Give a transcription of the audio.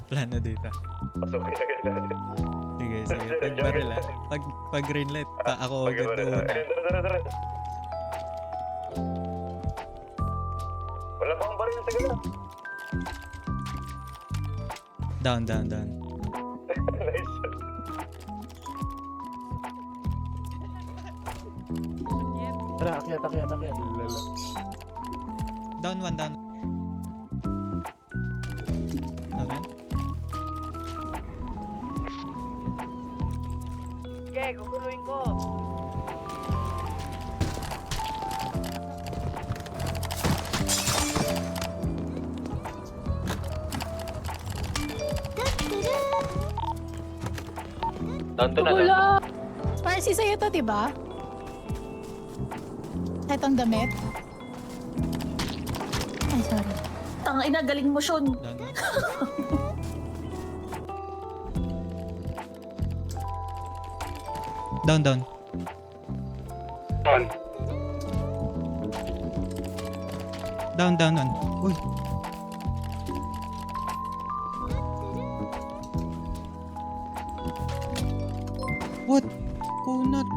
plano dito. Pasukin agad natin. Sige, sige. Pag baril ah. Pag green light, ako agad una. Ayun, tara. Wala pa akong baril, tagal na. Down. Nice. Tara, akyat. Lala. Down. Down yan? Okay, guguluhin ko. Nandun na. Wala! Sparsi sa'yo to, diba? Etong damit? Ay, sorry. Tangina, galing mo, Sean. Down. Down. Uy. What? Kunat.